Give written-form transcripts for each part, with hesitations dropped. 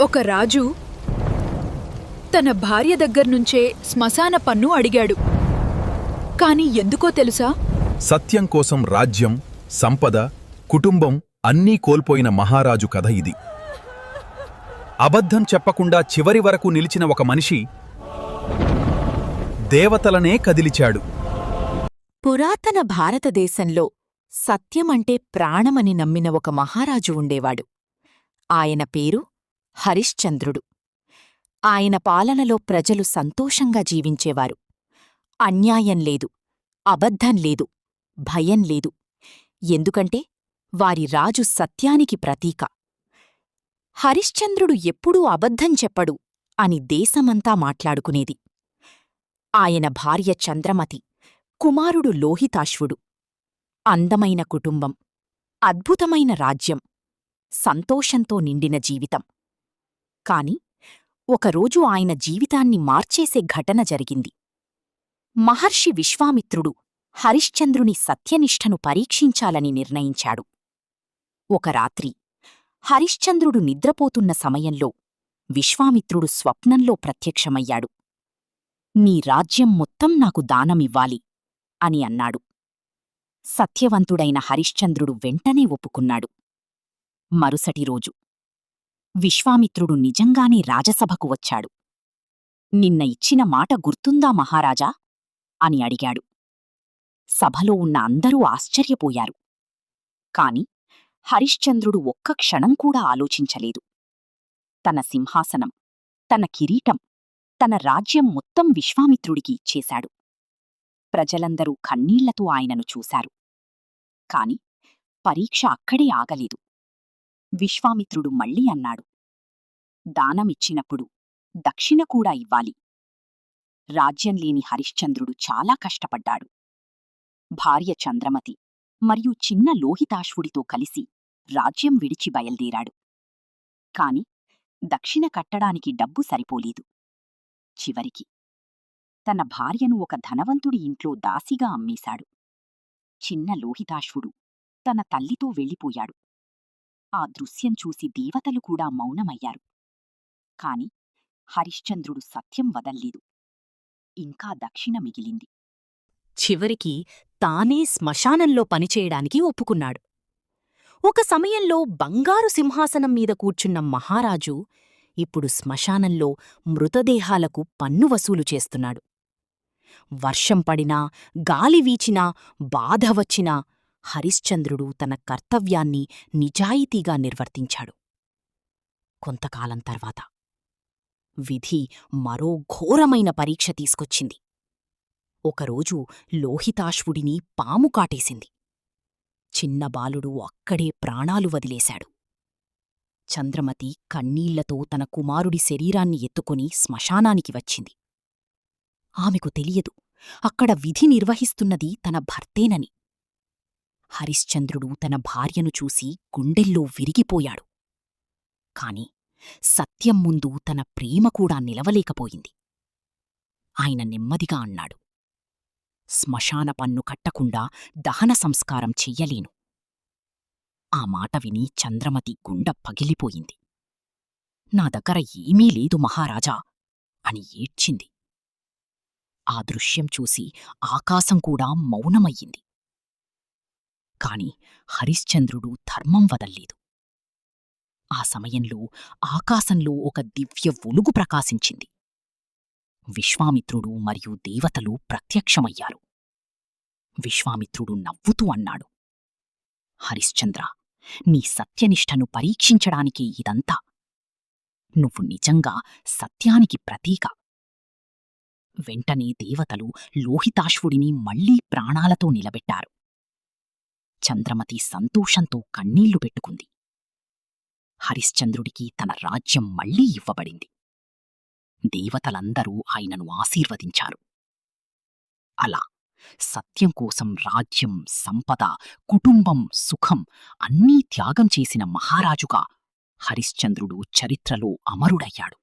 ఒక రాజు తన భార్య దగ్గర్నుంచే శ్మశాన పన్ను అడిగాడు. కాని ఎందుకో తెలుసా? సత్యం కోసం రాజ్యం, సంపద, కుటుంబం అన్నీ కోల్పోయిన మహారాజు కథ ఇది. అబద్ధం చెప్పకుండా చివరి వరకు నిలిచిన ఒక మనిషి దేవతలనే కదిలిచాడు. పురాతన భారతదేశంలో సత్యమంటే ప్రాణమని నమ్మిన ఒక మహారాజు ఉండేవాడు. ఆయన పేరు హరిశ్చంద్రుడు. ఆయన పాలనలో ప్రజలు సంతోషంగా జీవించేవారు. అన్యాయం లేదు, అబద్ధం లేదు, భయం లేదు. ఎందుకంటే వారి రాజు సత్యానికి ప్రతీక. హరిశ్చంద్రుడు ఎప్పుడూ అబద్ధం చెప్పడు అని దేశమంతా మాట్లాడుకునేది. ఆయన భార్య చంద్రమతి, కుమారుడు లోహితాశ్వుడు. అందమైన కుటుంబం, అద్భుతమైన రాజ్యం, సంతోషంతో నిండిన జీవితం. కాని ఒకరోజు ఆయన జీవితాన్ని మార్చేసే ఘటన జరిగింది. మహర్షి విశ్వామిత్రుడు హరిశ్చంద్రుని సత్యనిష్టను పరీక్షించాలని నిర్ణయించాడు. ఒక రాత్రి హరిశ్చంద్రుడు నిద్రపోతున్న సమయంలో విశ్వామిత్రుడు స్వప్నంలో ప్రత్యక్షమయ్యాడు. నీ రాజ్యం మొత్తం నాకు దానమివ్వాలి అని అన్నాడు. సత్యవంతుడైన హరిశ్చంద్రుడు వెంటనే ఒప్పుకున్నాడు. మరుసటి రోజు విశ్వామిత్రుడు నిజంగానే రాజసభకు వచ్చాడు. నిన్న ఇచ్చిన మాట గుర్తుందా మహారాజా అని అడిగాడు. సభలో ఉన్న అందరూ ఆశ్చర్యపోయారు. కాని హరిశ్చంద్రుడు ఒక్క క్షణం కూడా ఆలోచించలేదు. తన సింహాసనం, తన కిరీటం, తన రాజ్యం మొత్తం విశ్వామిత్రుడికి ఇచ్చేశాడు. ప్రజలందరూ కన్నీళ్లతో ఆయనను చూశారు. కాని పరీక్ష అక్కడే ఆగలేదు. విశ్వామిత్రుడు మళ్ళీ అన్నాడు, దానమిచ్చినప్పుడు దక్షిణ కూడా ఇవ్వాలి. రాజ్యం లేని హరిశ్చంద్రుడు చాలా కష్టపడ్డాడు. భార్య చంద్రమతి మరియు చిన్న లోహితాశ్వుడితో కలిసి రాజ్యం విడిచి బయల్దేరాడు. కాని దక్షిణ కట్టడానికి డబ్బు సరిపోలేదు. చివరికి తన భార్యను ఒక ధనవంతుడి ఇంట్లో దాసిగా అమ్మేశాడు. చిన్న లోహితాశ్వుడు తన తల్లితో వెళ్ళిపోయాడు. ఆ దృశ్యం చూసి దేవతలు కూడా మౌనమయ్యారు. కాని హరిశ్చంద్రుడు సత్యం వదల్లేదు. ఇంకా దక్షిణ మిగిలింది. చివరికి తానే శ్మశానంలో పనిచేయడానికి ఒప్పుకున్నాడు. ఒక సమయంలో బంగారు సింహాసనం మీద కూర్చున్న మహారాజు ఇప్పుడు శ్మశానంలో మృతదేహాలకు పన్ను వసూలు చేస్తున్నాడు. వర్షం పడినా, గాలి వీచినా, బాధ వచ్చినా హరిశ్చంద్రుడు తన కర్తవ్యాన్ని నిజాయితీగా నిర్వర్తించాడు. కొంతకాలం తర్వాత విధి మరో ఘోరమైన పరీక్ష తీసుకొచ్చింది. ఒకరోజు లోహితాశ్వుడిని పాము కాటేసింది. చిన్న బాలుడు అక్కడే ప్రాణాలు వదిలేశాడు. చంద్రమతి కన్నీళ్లతో తన కుమారుడి శరీరాన్ని ఎత్తుకొని శ్మశానానికి వచ్చింది. ఆమెకు తెలియదు అక్కడ విధి నిర్వహిస్తున్నది తన భర్తేనని. హరిశ్చంద్రుడు తన భార్యను చూసి గుండెల్లో విరిగిపోయాడు. కాని సత్యం ముందు తన ప్రేమ కూడా నిలవలేకపోయింది. ఆయన నెమ్మదిగా అన్నాడు, శ్మశాన పన్ను కట్టకుండా దహన సంస్కారం చెయ్యలేను. ఆ మాట విని చంద్రమతి గుండె పగిలిపోయింది. నా దగ్గర ఏమీ లేదు మహారాజా అని ఏడ్చింది. ఆ దృశ్యం చూసి ఆకాశం కూడా మౌనమయ్యింది. కాని హరిశ్చంద్రుడు ధర్మం వదల్లేదు. ఆ సమయంలో ఆకాశంలో ఒక దివ్య వెలుగు ప్రకాశించింది. విశ్వామిత్రుడు మరియు దేవతలు ప్రత్యక్షమయ్యారు. విశ్వామిత్రుడు నవ్వుతూ అన్నాడు, హరిశ్చంద్ర, నీ సత్యనిష్టను పరీక్షించడానికే ఇదంతా. నువ్వు నిజంగా సత్యానికి ప్రతీక. వెంటనే దేవతలు లోహితాశ్వుడిని మళ్లీ ప్రాణాలతో నిలబెట్టారు. చంద్రమతి సంతోషంతో కన్నీళ్లు పెట్టుకుంది. హరిశ్చంద్రుడికి తన రాజ్యం మళ్లీ ఇవ్వబడింది. దేవతలందరూ ఆయనను ఆశీర్వదించారు. అలా సత్యం కోసం రాజ్యం, సంపద, కుటుంబం, సుఖం అన్నీ త్యాగం చేసిన మహారాజుగా హరిశ్చంద్రుడు చరిత్రలో అమరుడయ్యాడు.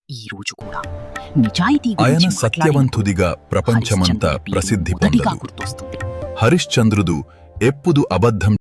ఈరోజు కూడా నిజాయితీ ఆయన సత్యవంతుడిగా ప్రపంచమంతా ప్రసిద్ధి పొందదు. హరిశ్చంద్రుడు ఎప్పుడు అబద్ధం